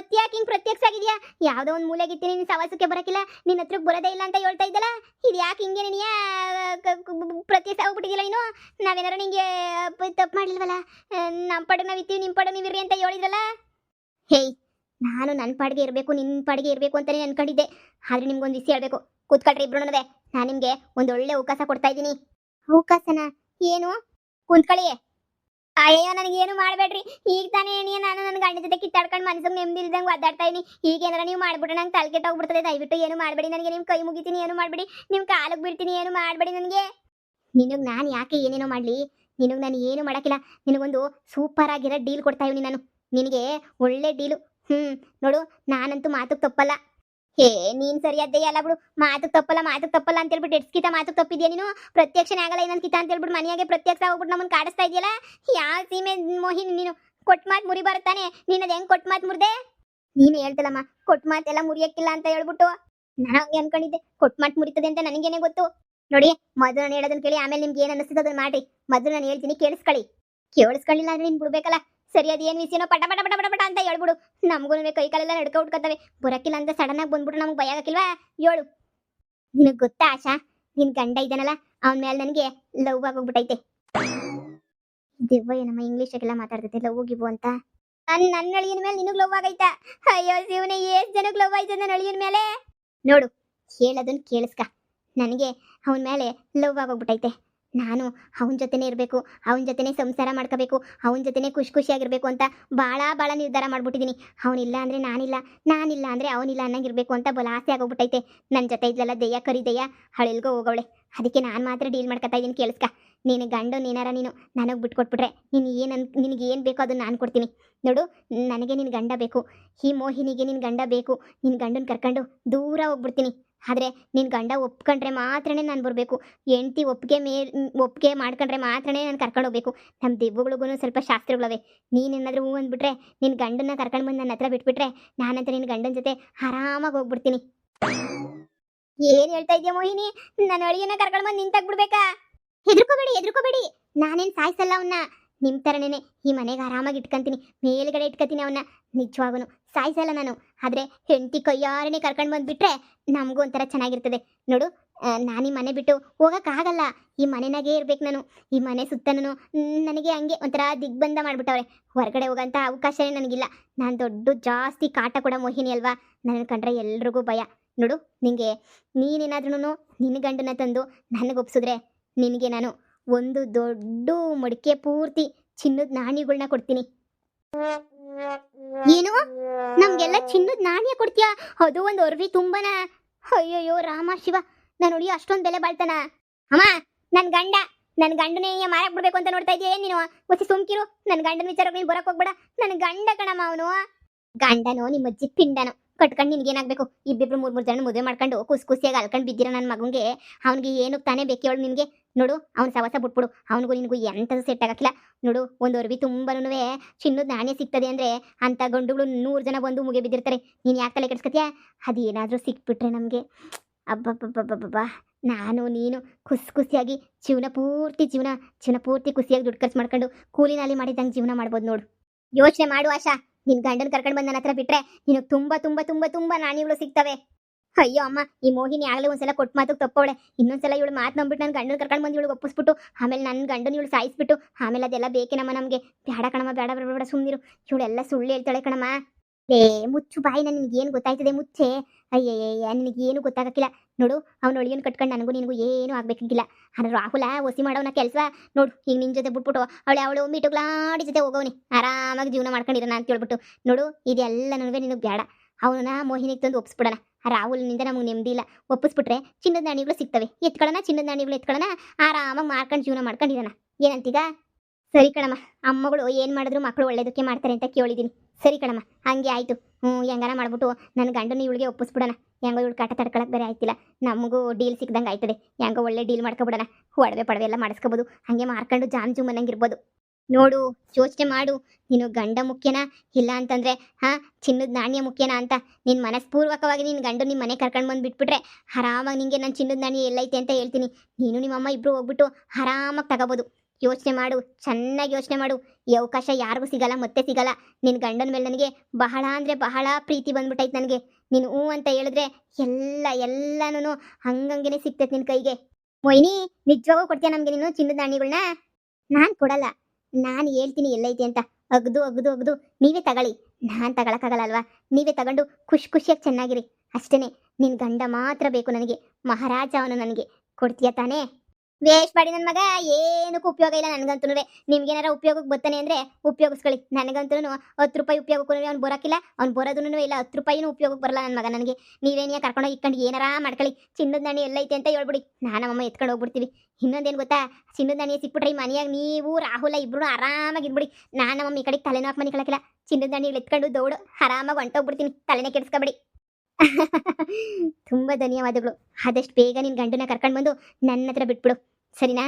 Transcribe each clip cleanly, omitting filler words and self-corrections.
ಮತ್ತೆ ಯಾಕೆ ಹಿಂಗ್ ಪ್ರತ್ಯಕ್ಷ ಆಗಿದ್ಯಾ? ಯಾವ್ದೋ ಒಂದ್ ಮೂಲೆಗಿತ್ತೀನಿ ನೀನ್ ಸವಾಸಕ್ಕೆ ಬರಕಿಲ್ಲ, ನಿನ್ನ ಹತ್ರಕ್ಕೆ ಬರೋದೇ ಇಲ್ಲ ಅಂತ ಹೇಳ್ತಾ ಇದ್ದಲ್ಲ. ಇದು ಯಾಕೆ ಹಿಂಗೆ ನೀನಿಯ ಪ್ರತ್ಯಕ್ಷ ಆಗ್ಬಿಟ್ಟಿದ್ಯಲ್ಲ ನೀನು? ನಾವೇನಾರ ನಿಂಗೆ ತಪ್ಪು ಮಾಡ್ಲಿಲ್ವಲ್ಲ? ನಮ್ಮ ಪಾಡಿಗೆ ನಾವಿತ್ತೀವಿ, ನಿಮ್ಮ ಪಾಡಿಗೆ ನೀವಿರ್ರಿ ಅಂತ ಹೇಳಿದ್ರಲ್ಲ. ಹೇಯ್, ನಾನು ನನ್ನ ಪಾಡಿಗೆ ಇರಬೇಕು, ನಿನ್ನ ಪಾಡಿಗೆ ಇರಬೇಕು ಅಂತಾನೆ ಅನ್ಕೊಂಡಿದ್ದೆ. ಆದ್ರೆ ನಿಮ್ಗೊಂದು ವಿಷಯ ಹೇಳ್ಬೇಕು, ಕೂತ್ಕೊಳ್ರಿ ಇಬ್ರುನುವೆ. ನಾನು ನಿಮ್ಗೆ ಒಂದೊಳ್ಳೆ ಅವಕಾಶ ಕೊಡ್ತಾ ಇದ್ದೀನಿ. ಅವಕಾಶನ? ಏನು? ಕುಂತ್ಕೊಳ್ಳಿ. ಅಯ್ಯೋ, ನನಗೇನು ಮಾಡಬೇಡ್ರಿ. ಈಗ ತಾನೇ ನಾನು ನನ್ನ ಗಂಡ ಜೊತೆ ಕಿತ್ತಾಡ್ಕೊಂಡು ಮನಸ್ಸಿಗೆ ನೆಮ್ಮದಿ ಇಲ್ದಂಗೆ ಒದ್ದಾಡ್ತಾ ಇದೀನಿ. ಈಗ ಏನಾರ ನೀವು ಮಾಡ್ಬಿಟ್ರೆ ನಂಗೆ ತಲೆ ಕೆಟ್ಟೋಗ್ಬಿಡ್ತದೆ. ದಯವಿಟ್ಟು ಏನು ಮಾಡಬೇಡಿ ನನಗೆ. ನಿಮ್ಮ ಕೈ ಮುಗಿತೀನಿ, ಏನು ಮಾಡಬೇಡಿ. ನಿಮ್ಮ ಕಾಲಿಗೆ ಬೀಳ್ತೀನಿ, ಏನು ಮಾಡಬೇಡಿ ನನಗೆ. ನಿನಗೆ ನಾನು ಯಾಕೆ ಏನೇನೋ ಮಾಡಲಿ? ನಿನಗೆ ನಾನು ಏನು ಮಾಡೋಕ್ಕಿಲ್ಲ. ನಿನಗೊಂದು ಸೂಪರ್ ಆಗಿರೋ ಡೀಲ್ ಕೊಡ್ತಾ ಇವ್ನಿ ನಾನು. ನಿನಗೆ ಒಳ್ಳೆ ಡೀಲು. ನೋಡು, ನಾನಂತೂ ಮಾತಕ್ಕೆ ತಪ್ಪಲ್ಲ. ಹೇ, ನೀನ್ ಸರಿಯಾದ್ದೇ ಅಲ್ಲ ಬಿಡು. ಮಾತಕ್ಕೆ ತಪ್ಪಲ್ಲ ಅಂತ ಹೇಳ್ಬಿಟ್ಟು ಎಡ್ಸ್ಕಿತ ಮಾತಕ್ಕೆ ತಪ್ಪಿದ್ಯಾ ನೀನು? ಪ್ರತ್ಯಕ್ಷನೇ ಆಗಲ್ಲ ಇನ್ನೊಂದು ಕಿತ ಅಂತ ಹೇಳ್ಬಿಟ್ಟು ಮನೆಯಾಗೆ ಪ್ರತ್ಯಕ್ಷ ಹೋಗ್ಬಿಟ್ಟು ನಮ್ಮನ್ನು ಕಾಡಿಸ್ತಾ ಇದೆಯಲ್ಲ. ಯಾವ ಸೀಮೆ ಮೋಹಿನಿ ನೀನು? ಕೊಟ್ಟು ಮಾತು ಮುರಿ ಬರುತ್ತಾನೆ. ನೀನು ಅದು ಹೆಂಗೆ ಕೊಟ್ಟು ಮಾತು ಮುರಿದೆ? ನೀನು ಹೇಳ್ತಲ್ಲಮ್ಮ, ಕೊಟ್ಟು ಮಾತೆಲ್ಲ ಮುರಿಯಕ್ಕಿಲ್ಲ ಅಂತ ಹೇಳ್ಬಿಟ್ಟು. ನಾನು ಹಂಗೆ ಅನ್ಕೊಂಡಿದ್ದೆ, ಕೊಟ್ಟು ಮಾತು ಮುರಿತದೆ ಅಂತ ನನಗೇನೆ ಗೊತ್ತು. ನೋಡಿ, ಮೊದಲು ನಾನು ಹೇಳೋದನ್ನ ಕೇಳಿ, ಆಮೇಲೆ ನಿಮ್ಗೆ ಏನು ಅನ್ನಿಸ್ತದೆ ಅದನ್ನ ಮಾಡಿ. ಮೊದಲು ನಾನು ಹೇಳ್ತೀನಿ, ಕೇಳಿಸ್ಕೊಳ್ಳಿಲ್ಲ ಅಂದ್ರೆ ನೀನು ಬಿಡ್ಬೇಕಲ್ಲ. ಸರಿ, ಅದೇನು ವಿಷಯನೋ ಪಟ ಪಟ ಪಟ ಪಟ ಪಟ ಅಂತ ಹೇಳ್ಬಿಡು. ನಮಗೂ ಕೈ ಕಾಲೆಲ್ಲ ನಡ್ಕ ಉಟ್ಕೊತವೆ. ಬರೋಕ್ಕಿಲ್ಲ ಅಂತ ಸಡನ್ ಆಗಿ ಬಂದ್ಬಿಟ್ಟು ನಮ್ಗೆ ಭಯ ಆಗಕ್ಕಿಲ್ವಾ? ಹೇಳು. ನಿನಗೆ ಗೊತ್ತಾ ಆಶಾ, ನಿನ್ ಗಂಡ ಇದ್ದಾನಲ್ಲ, ಅವನ ಮೇಲೆ ನನಗೆ ಲವ್ ಆಗೋಗ್ಬಿಟ್ಟೈತೆ. ದೆವ್ವ ಏನಮ್ಮ ಇಂಗ್ಲೀಷಾಗೆಲ್ಲ ಮಾತಾಡ್ತೈತೆ, ಲವ್ ಗಿವ್ ಅಂತ. ನನ್ನ ಅಳಿಯನ ಮೇಲೆ ನಿನಗೆ ಲವ್ ಆಗೈತಾ? ಅಯ್ಯೋ ಶಿವನೇ, ಎಷ್ಟು ಜನಕ್ಕೆ ಲವ್ ಆಯ್ತು ನನ್ನ ಅಳಿಯನ ಮೇಲೆ? ನೋಡು, ಹೇಳೋದನ್ನ ಕೇಳಿಸ್ಕ. ನನಗೆ ಅವನ ಮೇಲೆ ಲವ್ ಆಗೋಗ್ಬಿಟ್ಟೈತೆ. ನಾನು ಅವನ ಜೊತೆನೇ ಇರಬೇಕು, ಅವನ ಜೊತೆನೇ ಸಂಸಾರ ಮಾಡ್ಕೋಬೇಕು, ಅವನ ಜೊತೆನೇ ಖುಷಿಯಾಗಿರ್ಬೇಕು ಅಂತ ಭಾಳ ನಿರ್ಧಾರ ಮಾಡ್ಬಿಟ್ಟಿದ್ದೀನಿ. ಅವನಿಲ್ಲ ಅಂದರೆ ನಾನಿಲ್ಲ ಅಂದರೆ ಅವನಿಲ್ಲ ಅನ್ನಂಗಿರ್ಬೇಕು ಅಂತ ಬಲ ಆಸೆ ಆಗೋಗ್ಬಿಟ್ಟೈತೆ. ನನ್ನ ಜೊತೆ ಇದ್ಲೆಲ್ಲ ದೆಯ್ಯ ಕರಿ ದೆಯ್ಯ ಹಳಿಲ್ಗೋ ಹೋಗವಳೆ. ಅದಕ್ಕೆ ನಾನು ಮಾತ್ರ ಡೀಲ್ ಮಾಡ್ಕೊತಾ ಇದ್ದೀನಿ. ಕೇಳಿಸ್ಕ. ನೀನು ಗಂಡು ನೀನಾರ ನೀನು ನನಗೆ ಬಿಟ್ಕೊಟ್ಬಿಟ್ರೆ ನಿನಗೆ ಏನು ಬೇಕೋ ಅದನ್ನು ನಾನು ಕೊಡ್ತೀನಿ. ನೋಡು, ನನಗೆ ನಿನ್ನ ಗಂಡ ಬೇಕು, ಈ ಮೋಹಿನಿಗೆ ನಿನ್ನ ಗಂಡ ಬೇಕು. ನಿನ್ನ ಗಂಡನ ಕರ್ಕೊಂಡು ದೂರ ಹೋಗ್ಬಿಡ್ತೀನಿ. ಆದರೆ ನಿನ್ನ ಗಂಡ ಒಪ್ಕೊಂಡ್ರೆ ಮಾತ್ರನೇ ನಾನು ಬರಬೇಕು. ಹೆಂಡ್ತಿ ಒಪ್ಪಿಗೆ ಮಾಡ್ಕೊಂಡ್ರೆ ಮಾತ್ರನೇ ನಾನು ಕರ್ಕೊಂಡು ಹೋಗ್ಬೇಕು. ನಮ್ಮ ದೆವ್ವಗಳಿಗೂ ಸ್ವಲ್ಪ ಶಾಸ್ತ್ರಗಳವೆ. ನೀನೇನಾದರೂ ಹೂ ಅಂದ್ಬಿಟ್ರೆ, ನಿನ್ನ ಗಂಡನ್ನ ಕರ್ಕೊಂಡು ಬಂದು ನನ್ನ ಹತ್ರ ಬಿಟ್ಬಿಟ್ರೆ, ನಾನಂತ ನಿನ್ನ ಗಂಡನ ಜೊತೆ ಆರಾಮಾಗಿ ಹೋಗ್ಬಿಡ್ತೀನಿ. ಏನು ಹೇಳ್ತಾ ಇದೆಯಾ ಮೋಹಿನಿ? ನನ್ನ ಅಳಿಯನ್ನ ಕರ್ಕೊಂಡು ಬಂದು ನಿಂತಾಗ್ಬಿಡ್ಬೇಕಾ? ಹೆದರ್ಕೋಬೇಡಿ. ನಾನೇನು ಸಾಯಿಸಲ್ಲ ಅವನ್ನ. ನಿಮ್ಮ ಥರನೇ ಈ ಮನೆಗೆ ಆರಾಮಾಗಿ ಇಟ್ಕೊಂತೀನಿ, ಮೇಲ್ಗಡೆ ಇಟ್ಕೊತೀನಿ ಅವನ್ನ. ನಿಜವಾಗೂ ಸಾಯಿಸಲ್ಲ ನಾನು. ಆದರೆ ಹೆಂಡತಿ ಕೈಯಾರನೇ ಕರ್ಕೊಂಡು ಬಂದುಬಿಟ್ರೆ ನಮಗೂ ಒಂಥರ ಚೆನ್ನಾಗಿರ್ತದೆ. ನೋಡು, ನಾನು ಈ ಮನೆ ಬಿಟ್ಟು ಹೋಗೋಕ್ಕಾಗಲ್ಲ. ಈ ಮನೆನಾಗೇ ಇರ್ಬೇಕು ನಾನು. ಈ ಮನೆ ಸುತ್ತನೂ ನನಗೆ ಹಂಗೆ ಒಂಥರ ದಿಗ್ಬಂಧ ಮಾಡಿಬಿಟ್ಟವ್ರೆ. ಹೊರಗಡೆ ಹೋಗೋಂಥ ಅವಕಾಶನೇ ನನಗಿಲ್ಲ. ನಾನು ಜಾಸ್ತಿ ಕಾಟ ಕೊಡೋ ಮೋಹಿನಿ ಅಲ್ವಾ? ನನ್ನ ಕಂಡ್ರೆ ಎಲ್ರಿಗೂ ಭಯ. ನೋಡು, ನೀನೇನಾದ್ರೂ ನಿನ್ನ ಗಂಡನ ತಂದು ನನಗೆ ಒಪ್ಸಿದ್ರೆ ನಿನಗೆ ನಾನು ಒಂದು ದೊಡ್ಡ ಮಡಿಕೆ ಪೂರ್ತಿ ಚಿನ್ನದ ನಾಣ್ಯಗಳನ್ನ ಕೊಡ್ತೀನಿ. ಏನು? ನಮ್ಗೆಲ್ಲ ಚಿನ್ನದ ನಾಣ್ಯ ಕೊಡ್ತೀಯಾ? ಅದು ಒಂದು ಅರ್ವಿ ತುಂಬನ? ಅಯ್ಯೋಯ್ಯೋ ರಾಮ ಶಿವ, ನಾನು ನೋಡಿ ಅಷ್ಟೊಂದು ಬೆಲೆ ಬಾಳ್ತಾನ? ಅಮ್ಮ, ನನ್ನ ಗಂಡನೇ ಮಾರಕ್ ಬಿಡ್ಬೇಕು ಅಂತ ನೋಡ್ತಾ ಇದೆಯಾ ನೀನು? ಒಸಿ ಸುಮ್ಕಿರು. ನನ್ನ ಗಂಡನ ವಿಚಾರ ನೀನು ಬರಕ್ ಹೋಗ್ಬೇಡ. ನನ್ನ ಗಂಡ ಕಣಮ್ಮ ಅವನು. ಗಂಡನೋ ನಿಮ್ಮ ಅಜ್ಜಿ ಪಿಂಡನೋ ಕಟ್ಕೊಂಡು ನಿನ್ಗೇನಾಗಬೇಕು? ಇಬ್ಬಿಬ್ರು ಮೂರು ಜನ ಮದುವೆ ಮಾಡ್ಕೊಂಡು ಖುಷಿಯಾಗಿ ಅಲ್ಕೊಂಡು ಬಿದ್ದಿರೋ ನನ್ನ ಮಗನಿಗೆ ಅವ್ನಿಗೆ ಏನು ತಾನೇ ಬೇಕು ಹೇಳು ನಿನಗೆ? ನೋಡು, ಅವ್ನು ಸವಸ ಬಿಟ್ಬಿಡು. ಅವನಿಗೂ ನಿನಗೂ ಎಂಥದ್ದು ಸೆಟ್ ಆಗಕ್ಕಿಲ್ಲ. ನೋಡು, ಒಂದು ಅರ್ವಿ ತುಂಬನೂ ಚಿನ್ನದ ನಾಣ್ಯ ಸಿಗ್ತದೆ ಅಂದರೆ ಅಂಥ ಗಂಡುಗಳು 100 ಜನ ಬಂದು ಮುಗಿ ಬಿದ್ದಿರ್ತಾರೆ. ನೀನು ಯಾಕೆ ತಲೆ ಕೆಡಿಸ್ಕೊತೀಯಾ? ಅದೇನಾದರೂ ಸಿಕ್ಬಿಟ್ರೆ ನಮಗೆ ಅಬ್ಬಬ್ಬಬ್ಬಬ್ಬಬ್ಬಾ, ನಾನು ನೀನು ಖುಷಿಯಾಗಿ ಜೀವನ ಪೂರ್ತಿ ಖುಷಿಯಾಗಿ ದುಡ್ಡು ಖರ್ಚು ಮಾಡ್ಕೊಂಡು ಕೂಲಿ ನಾಲಿ ಮಾಡಿದಂಗೆ ಜೀವನ ಮಾಡ್ಬೋದು. ನೋಡು, ಯೋಚನೆ ಮಾಡು ಆಶಾ. ನಿನ್ನ ಗಂಡನ ಕರ್ಕೊಂಡು ಬಂದು ನನ್ನ ಹತ್ರ ಬಿಟ್ರೆ ನಿನಗೆ ತುಂಬ ನಾಣ್ಯಗಳು ಸಿಗ್ತವೆ. ಅಯ್ಯೋ ಅಮ್ಮ, ಈ ಮೋಹಿನಿ ಆಗಲೇ ಒಂದ್ಸಲ ಕೊಟ್ಟು ಮಾತಕ್ಕೆ ತಪ್ಪವಳೆ. ಇನ್ನೊಂದ್ಸಲ ಇವಳು ಮಾತು ನಂಬಿಟ್ಟು ನನ್ನ ಗಂಡನ ಕರ್ಕೊಂಡು ಬಂದು ಇವಳು ಒಪ್ಪಿಸ್ಬಿಟ್ಟು ಆಮೇಲೆ ನನ್ನ ಗಂಡನ ಇವಳು ಸಾಯಿಸ್ಬಿಟ್ಟು ಆಮೇಲೆ ಅದೆಲ್ಲ ಬೇಕೇನಮ್ಮ ನಮಗೆ? ಬೇಡ ಕಣಮ್ಮ, ಬೇಡ ಸುಮ್ಮನಿರು. ಇವಳೆಲ್ಲ ಸುಳ್ಳು ಹೇಳ್ತಾಳೆ ಕಣಮ್ಮ. ಮುಚ್ಚು ಬಾಯಿ. ನಿನಗೇನು ಗೊತ್ತಾಯ್ತದೆ? ಮುಚ್ಚೆ. ಅಯ್ಯಯ್ಯ, ನಿನಗೇನು ಗೊತ್ತಾಗಕ್ಕಿಲ್ಲ. ನೋಡು, ಅವ್ನು ಒಳಿಯನ್ ಕಟ್ಕೊಂಡು ನನಗೂ ನಿನಗೂ ಏನೂ ಆಗ್ಬೇಕಿಲ್ಲ. ಆದರೆ ರಾಹುಲ ಒಸಿ ಮಾಡೋನ ಕೆಲಸ ನೋಡು. ಈಗ ನಿನ್ನ ಜೊತೆ ಬಿಟ್ಬಿಟ್ಟು ಅವಳು ಮೀಟುಗಳಾಡಿ ಜೊತೆ ಹೋಗೋವನಿ ಆರಾಮಾಗಿ ಜೀವನ ಮಾಡ್ಕೊಂಡಿರೋಣ ಅಂತ ಹೇಳ್ಬಿಟ್ಟು. ನೋಡು, ಇದೆಲ್ಲ ನನಗೆ ನಿನಗೆ ಬೇಡ. ಅವನ ಮೋಹಿನಿಗೆ ತಂದು ಒಪ್ಪಿಸ್ಬಿಡೋಣ. ರಾಹುಲ್ನಿಂದ ನಮಗೆ ನೆಮ್ಮದಿ ಇಲ್ಲ. ಒಪ್ಪಿಸ್ಬಿಟ್ರೆ ಚಿನ್ನದ ನಾಣ್ಯಗಳು ಸಿಗ್ತವೆ. ಚಿನ್ನದ ನಾಣ್ಯಗಳು ಎತ್ಕೊಳ್ಳೋಣ, ಆರಾಮಾಗಿ ಮಾರ್ಕೊಂಡು ಜೀವನ ಮಾಡ್ಕೊಂಡಿರೋಣ. ಏನಂತೀಗ? ಸರಿ ಕಣಮ್ಮ, ಅಮ್ಮಗಳು ಏನು ಮಾಡಿದ್ರು ಮಕ್ಕಳು ಒಳ್ಳೇದಕ್ಕೆ ಮಾಡ್ತಾರೆ ಅಂತ ಕೇಳಿದ್ದೀನಿ. ಸರಿ ಕಣಮ್ಮ, ಹಂಗೆ ಆಯಿತು. ಹೆಂಗಾರ ಮಾಡ್ಬಿಟ್ಟು ನನ್ನ ಗಂಡನ ಇವಳಿಗೆ ಒಪ್ಪಿಸ್ಬಿಡೋಣ. ಹೆಂಗೋ ಇವಳು ಕಾಟ ತಡ್ಕೊಳಕ್ಕೆ ಬೇರೆ ಆಯ್ತಿಲ್ಲ. ನಮಗೂ ಡೀಲ್ ಸಿಕ್ದಂಗೆ ಆಯ್ತದೆ. ಹೆಂಗೋ ಒಳ್ಳೆ ಡೀಲ್ ಮಾಡ್ಕೊಬಿಡೋಣ. ಒಡವೆ ಎಲ್ಲ ಮಾಡಿಸ್ಕೋಬೋದು. ಹಾಗೆ ಮಾರ್ಕೊಂಡು ಜಾಮನ್ನಂಗಿರ್ಬೋದು. ನೋಡು, ಯೋಚನೆ ಮಾಡು. ನೀನು ಗಂಡ ಮುಖ್ಯನಾ ಇಲ್ಲ ಅಂತಂದರೆ ಚಿನ್ನದ ನಾಣ್ಯ ಮುಖ್ಯನಾ ಅಂತ ನಿನ್ನ ಮನಸ್ಪೂರ್ವಕವಾಗಿ ನಿನ್ನ ಗಂಡು ನಿಮ್ಮ ಮನೆ ಕರ್ಕೊಂಡು ಬಂದು ಬಿಟ್ಬಿಟ್ರೆ ಆರಾಮಾಗಿ ನಿನಗೆ ನಾನು ಚಿನ್ನದ ನಾಣ್ಯ ಎಲ್ಲೈತೆ ಅಂತ ಹೇಳ್ತೀನಿ. ನೀನು ನಿಮ್ಮಮ್ಮ ಇಬ್ಬರು ಹೋಗ್ಬಿಟ್ಟು ಆರಾಮಾಗಿ ತಗೋಬೋದು. ಯೋಚನೆ ಮಾಡು, ಚೆನ್ನಾಗಿ ಯೋಚನೆ ಮಾಡು. ಈ ಅವಕಾಶ ಯಾರಿಗೂ ಸಿಗಲ್ಲ, ಮತ್ತೆ ಸಿಗಲ್ಲ. ನಿನ್ನ ಗಂಡನ ಮೇಲೆ ನನಗೆ ಬಹಳ ಅಂದರೆ ಬಹಳ ಪ್ರೀತಿ ಬಂದ್ಬಿಟ್ಟೈತೆ ನನಗೆ. ನೀನು ಹ್ಞೂ ಅಂತ ಹೇಳಿದ್ರೆ ಎಲ್ಲನೂ ಹಂಗಂಗೆನೆ ಸಿಗ್ತೈತೆ ನಿನ್ನ ಕೈಗೆ. ಮೊಯ್ನಿ, ನಿಜವಾಗೂ ಕೊಡ್ತೀಯ ನಮಗೆ ನೀನು ಚಿನ್ನದ ನಾಣ್ಯಗಳನ್ನ? ನಾನು ಕೊಡಲ್ಲ, ನಾನು ಹೇಳ್ತೀನಿ ಎಲ್ಲೈತೆ ಅಂತ. ಅಗ್ದು ಅಗ್ದು ಅಗ್ದು ನೀವೇ ತಗೊಳ್ಳಿ. ನಾನು ತಗೊಳಕ್ಕಾಗಲ್ಲ ಅಲ್ವಾ? ನೀವೇ ತಗೊಂಡು ಖುಷಿಯಾಗಿ ಚೆನ್ನಾಗಿರಿ ಅಷ್ಟೇನೆ. ನಿನ್ನ ಗಂಡ ಮಾತ್ರ ಬೇಕು ನನಗೆ, ಮಹಾರಾಜ ಅವನು ನನಗೆ. ಕೊಡ್ತೀಯ ತಾನೇ? ವೇಸ್ಟ್ ಮಾಡಿ ನನ್ನ ಮಗ, ಏನಕ್ಕೂ ಉಪಯೋಗ ಇಲ್ಲ ನನಗಂತೂ. ನಿಮ್ಗೇನಾರ ಉಪಯೋಗಕ್ಕೆ ಬರ್ತಾನೆ ಅಂದರೆ ಉಪಯೋಗಿಸ್ಕೊಳ್ಳಿ. ನನಗಂತೂ 10 ರೂಪಾಯಿ ಉಪಯೋಗಕ್ಕೂ ಅವ್ನು ಬರೋಕ್ಕಿಲ್ಲ, ಅವ್ನು ಬರೋದೂ ಇಲ್ಲ. 10 ರೂಪಾಯಿನೂ ಉಪಯೋಗಕ್ಕೆ ಬರಲ್ಲ ನನ್ನ ಮಗ ನನಗೆ. ನೀವೇನಿಯ ಕರ್ಕೊಂಡೋಗಿ ಇಟ್ಕೊಂಡು ಏನಾರ ಮಾಡ್ಕೊಳ್ಳಿ. ಚಿನ್ನದ ನಾಣ್ಯ ಎಲ್ಲೈತೆ ಅಂತ ಹೇಳ್ಬಿಡಿ, ನಮ್ಮಮ್ಮ ಎತ್ಕೊಂಡು ಹೋಗ್ಬಿಡ್ತೀವಿ. ಇನ್ನೊಂದೇನು ಗೊತ್ತಾ, ಚಿನ್ನದ ನಾಣ್ಯ ಸಿಕ್ಬಿಟ್ರೆ ಈ ಮನೆಯಾಗ ನೀವು ರಾಹುಲ ಇಬ್ರು ಆರಾಮಾಗಿರ್ಬಿಡಿ. ನಮ್ಮಮ್ಮ ಈ ಕಡೆಗೆ ತಲೆನೂ ಹಾಕಿ ಮನೆ ಕಳಕಿಲ್ಲ. ಚಿನ್ನದ ನಾಣ್ಯ ಎತ್ಕೊಂಡು ದೌಡು ಆರಾಮಾಗಿ ಹೊಂಟೋಗ್ಬಿಡ್ತೀನಿ, ತಲೆನೇ ಕೆಡಿಸ್ಕೊಬೇಡಿ. ತುಂಬ ಧನ್ಯವಾದಗಳು. ಆದಷ್ಟು ಬೇಗ ನಿನ್ನ ಗಂಡನ ಕರ್ಕೊಂಡು ಬಂದು ನನ್ನ ಹತ್ರ ಬಿಟ್ಬಿಡು, ಸರಿನಾ?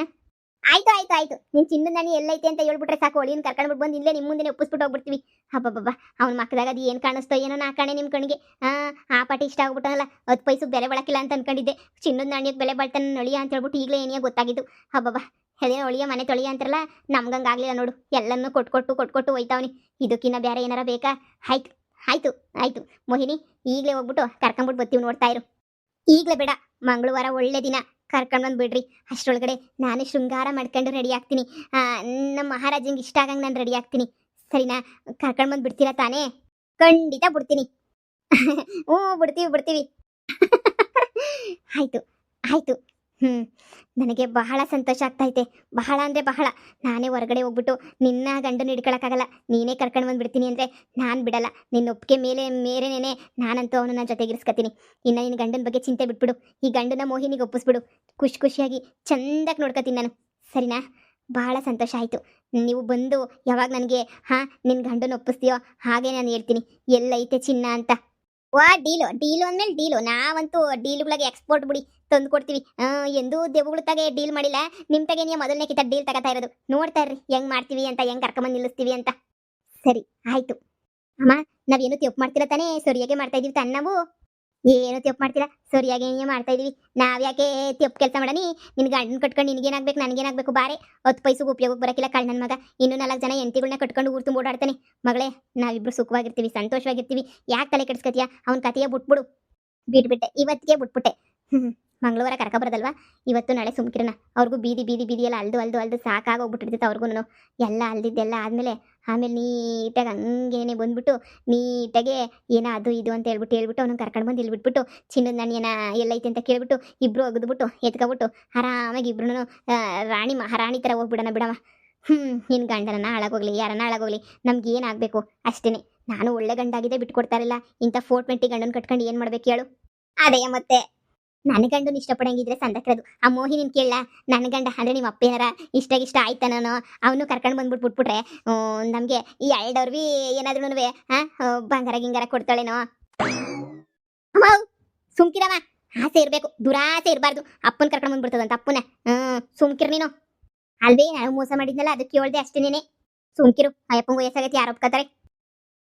ಆಯ್ತು. ನಿನ್ ಚಿನ್ನದ ನಾಣಿ ಎಲ್ಲೈತೆ ಅಂತ ಹೇಳ್ಬಿಟ್ರೆ ಸಾಕು, ಒಳಿಯನ್ ಕರ್ಕೊಂಡ್ಬಿಟ್ಟು ಬಂದು ಇಲ್ಲೇ ನಿಮ್ಮ ಮುಂದೆ ಒಪ್ಪಿಸ್ಬಿಟ್ಟು ಹೋಗ್ಬಿಡ್ತೀವಿ. ಹಬ್ಬಬ್ಬ, ಅವ್ನ ಮಕ್ಕದಾಗ ಅದು ಏನು ಕಾಣಿಸ್ತೋ ಏನೋ ನಾ ಕಾಣೆ ನಿಮ್ಮ ಕಣ್ಣಿಗೆ. ಆ ಪಾಟಿ ಇಷ್ಟ ಆಗ್ಬಿಟ್ಟಲ್ಲ, 10 ಪೈಸು ಬೆಲೆ ಬಳಕಿಲ್ಲ ಅಂತ ಅನ್ಕೊಂಡಿದ್ದೆ. ಚಿನ್ನದ ನಾಣ್ಯಕ್ಕೆ ಬೆಲೆ ಬಾಳ್ತಾನೆ ನಳಿಯ ಅಂತ ಹೇಳ್ಬಿಟ್ಟು ಈಗಲೇ ಏನಿಯ ಗೊತ್ತಾಗಿದ್ದು. ಹಬ್ಬಬ್ಬ, ಅದೇನೋ ಒಳಿಯ ಮನೆ ತೊಳಿಯ ಅಂತಾರಲ್ಲ, ನಮ್ಗಂಗಾಗ್ಲಿಲ್ಲ ನೋಡು. ಎಲ್ಲನೂ ಕೊಟ್ಕೊಟ್ಟು ಹೋಯ್ತಾವನಿ. ಇದಕ್ಕಿನ್ನ ಬೇರೆ ಏನಾರ ಬೇಕಾ? ಆಯ್ತು ಮೋಹಿನಿ, ಈಗಲೇ ಹೋಗ್ಬಿಟ್ಟು ಕರ್ಕೊಂಬಿಟ್ಟು ಬರ್ತೀವಿ, ನೋಡ್ತಾ ಇರು. ಈಗಲೇ ಬೇಡ, ಮಂಗಳವಾರ ಒಳ್ಳೆ ದಿನ, ಕರ್ಕೊಂಡು ಬಂದು ಬಿಡ್ರಿ. ಅಷ್ಟರೊಳಗಡೆ ನಾನು ಶೃಂಗಾರ ಮಾಡ್ಕೊಂಡು ರೆಡಿ ಆಗ್ತೀನಿ. ನಮ್ಮ ಮಹಾರಾಜಂಗೆ ಇಷ್ಟ ಆಗಂಗೆ ನಾನು ರೆಡಿ ಆಗ್ತೀನಿ, ಸರಿನಾ? ಕರ್ಕೊಂಡು ಬಂದು ಬಿಡ್ತೀರಾ ತಾನೇ? ಖಂಡಿತ ಬಿಡ್ತೀನಿ. ಹ್ಞೂ, ಬಿಡ್ತೀವಿ. ಆಯ್ತು. ನನಗೆ ಬಹಳ ಸಂತೋಷ ಆಗ್ತೈತೆ, ಬಹಳ ಅಂದರೆ ಬಹಳ. ನಾನೇ ಹೊರಗಡೆ ಹೋಗ್ಬಿಟ್ಟು ನಿನ್ನ ಗಂಡನ ಹಿಡ್ಕೊಳಕ್ಕಾಗಲ್ಲ, ನೀನೇ ಕರ್ಕೊಂಡು ಬಂದುಬಿಡ್ತೀನಿ ಅಂದರೆ ನಾನು ಬಿಡಲ್ಲ. ನಿನ್ನ ಒಪ್ಪಿಗೆ ಮೇರೆನೇ ನಾನಂತೂ ಅವನು ನನ್ನ ಜೊತೆಗಿರಿಸ್ಕೊತೀನಿ. ಇನ್ನು ನಿನ್ನ ಗಂಡನ ಬಗ್ಗೆ ಚಿಂತೆ ಬಿಟ್ಬಿಡು. ಈ ಗಂಡನ ಮೋಹಿನಿಗೆ ಒಪ್ಪಿಸ್ಬಿಡು. ಖುಷಿಯಾಗಿ ಚಂದಾಗಿ ನೋಡ್ಕೊತೀನಿ ನಾನು, ಸರಿನಾ? ಬಹಳ ಸಂತೋಷ ಆಯಿತು. ನೀವು ಬಂದು ಯಾವಾಗ ನನಗೆ ನಿನ್ನ ಗಂಡನ ಒಪ್ಪಿಸ್ತೀಯೋ ಹಾಗೆ ನಾನು ಹೇಳ್ತೀನಿ ಎಲ್ಲೈತೆ ಚಿನ್ನ ಅಂತ. ವಾ, ಡೀಲು ಅಂದಮೇಲೆ ಡೀಲು. ನಾವಂತೂ ಡೀಲ್ಗಳಿಗೆ ಎಕ್ಸ್ಪೋರ್ಟ್ ಬಿಡಿ, ತಂದು ಕೊಡ್ತೀವಿ. ಎಂದೂ ದೇವುಗಳ ತಾಗೆ ಡೀಲ್ ಮಾಡಿಲ್ಲ. ನಿಮ್ಮ ತಾಗೆ ನೀವು ಮೊದಲನೇ ಕಿತ್ತ ಡೀಲ್ ತಗೋತಾ ಇರೋದು. ನೋಡ್ತಾ ಇರ್ರಿ ಹೆಂಗೆ ಮಾಡ್ತೀವಿ ಅಂತ, ಹೆಂಗೆ ಕರ್ಕೊಂಬಂದು ನಿಲ್ಲಿಸ್ತೀವಿ ಅಂತ. ಸರಿ ಆಯಿತು ಅಮ್ಮ, ನಾವೇನು ತಪ್ಪು ಮಾಡ್ತಿಲ್ಲ ತಾನೇ? ಸರಿಯಾಗೆ ಮಾಡ್ತಾ ಇದೀವಿ ತಾನೆ ನಾವು? ಏನು ತಪ್ಪು ಮಾಡ್ತೀರಾ? ಸರಿಯಾಗಿ ಮಾಡ್ತಾ ಇದೀವಿ. ನಾವ್ಯಾಕೆ ತಪ್ಪು ಕೆಲಸ ಮಾಡನಿ? ನಿನ್ನ ಗಂಡನ ಕಟ್ಕೊಂಡು ನಿನಗೇನಾಗಬೇಕು, ನನಗೇನಾಗಬೇಕು? ಬಾರೆ 10 ಪೈಸೆಗೂ ಉಪಯೋಗಕ್ಕೆ ಬರೋಕ್ಕಿಲ್ಲ ಕಳ್ ನನ್ನ ಮಗ. ಇನ್ನೂ 4 ಜನ ಎಂತಿಗಳನ್ನ ಕಟ್ಕೊಂಡು ಊರು ತುಂಬ ಓಡಾಡ್ತಾನೆ. ಮಗಳೇ, ನಾವಿಬ್ರು ಸುಖವಾಗಿರ್ತೀವಿ, ಸಂತೋಷವಾಗಿರ್ತೀವಿ. ಯಾಕೆ ತಲೆ ಕೆಡಿಸ್ಕೊತೀಯ? ಅವನ ಕತೆಯ ಬಿಟ್ಬಿಡು. ಬಿಟ್ಬಿಟ್ಟೆ, ಇವತ್ತಿಗೆ ಬಿಟ್ಬಿಟ್ಟೆ. ಮಂಗಳವಾರ ಕರ್ಕೊಬರೋದಲ್ವಾ, ಇವತ್ತು ನಾಳೆ ಸುಮ್ಕಿರಣ. ಅವ್ರಿಗೂ ಬೀದಿ ಎಲ್ಲ ಅಲ್ದು ಸಾಕಾಗೋಗ್ಬಿಟ್ಟಿರ್ತೈತೆ ಅವ್ರಿಗೂ. ಎಲ್ಲ ಅಲ್ದಿದ್ದೆಲ್ಲ ಆಮೇಲೆ ನೀಟಾಗಿ ಹಂಗೇನೆ ಬಂದ್ಬಿಟ್ಟು ನೀಟಾಗೆ ಏನೋ ಅದು ಇದು ಅಂತ ಹೇಳ್ಬಿಟ್ಟು ಅವ್ನು ಕರ್ಕೊಂಡು ಬಂದು ಇಲ್ಲಿ ಬಿಟ್ಬಿಟ್ಟು ಚಿನ್ನದ ನಾಣ್ಯನ ಎಲ್ಲೈತೆ ಅಂತ ಕೇಳ್ಬಿಟ್ಟು ಇಬ್ರು ಒಗೆದ್ಬಿಟ್ಟು ಎತ್ಕೊಬಿಟ್ಟು ಆರಾಮಾಗಿ ಇಬ್ರು ರಾಣಿ ಮಹಾರಾಣಿ ಥರ ಹೋಗ್ಬಿಡೋಣ ಬಿಡಮ್ಮ. ನಿನ್ನ ಗಂಡನ ಹಾಳಾಗೋಗ್ಲಿ, ಯಾರನ್ನ ಹಾಳಾಗೋಗ್ಲಿ, ನಮ್ಗೆ ಏನಾಗಬೇಕು ಅಷ್ಟೇ. ನಾನು ಒಳ್ಳೆ ಗಂಡಾಗಿದೆ ಬಿಟ್ಕೊಡ್ತಾರಿಲ್ಲ. ಇಂಥ 420 ಗಂಡನ ಕಟ್ಕೊಂಡು ಏನು ಮಾಡ್ಬೇಕು ಹೇಳು? ಅದೇ ಮತ್ತೆ ನನ್ನ ಗಂಡನ ಇಷ್ಟಪಡಂಗಿದ್ರೆ ಸಂದಕ್ರದು. ಆ ಮೋಹಿನಿನ್ ಕೇಳ, ನನ್ನ ಗಂಡ ಅಂದರೆ ನಿಮ್ಮ ಅಪ್ಪ ಏನಾರ ಇಷ್ಟ ಆಯ್ತಾನೋ ಅವನು ಕರ್ಕೊಂಡು ಬಂದ್ಬಿಟ್ಟು ಬಿಟ್ಬಿಟ್ರೆ ನಮಗೆ ಈ ಎರಡವ್ರವಿ ಏನಾದ್ರೂ ಬಂಗಾರ ಗಿಂಗಾರ ಕೊಡ್ತಾಳೇನೋ? ಅಮ್ಮ ಸುಮ್ಕಿರಮ್ಮ, ಆಸೆ ಇರಬೇಕು, ದುರಾಸೆ ಇರಬಾರ್ದು. ಅಪ್ಪನ ಕರ್ಕೊಂಡು ಬಂದ್ಬಿಡ್ತದಂತ ಅಪ್ಪನ. ಸುಮ್ಕಿರ್ ನೀನು. ಅಲ್ವೇ ನಾನು ಮೋಸ ಮಾಡಿದ್ನಲ್ಲ, ಅದಕ್ಕೆ ಹೇಳ್ದೆ ಅಷ್ಟೇನೇನೆ. ಸುಮ್ಕಿರು, ಅಯ್ಯಪ್ಪಂಗೆ ವಯಸ್ಸಾಗತ್ತೆ, ಯಾರು ಒಪ್ಕೋತಾರೆ?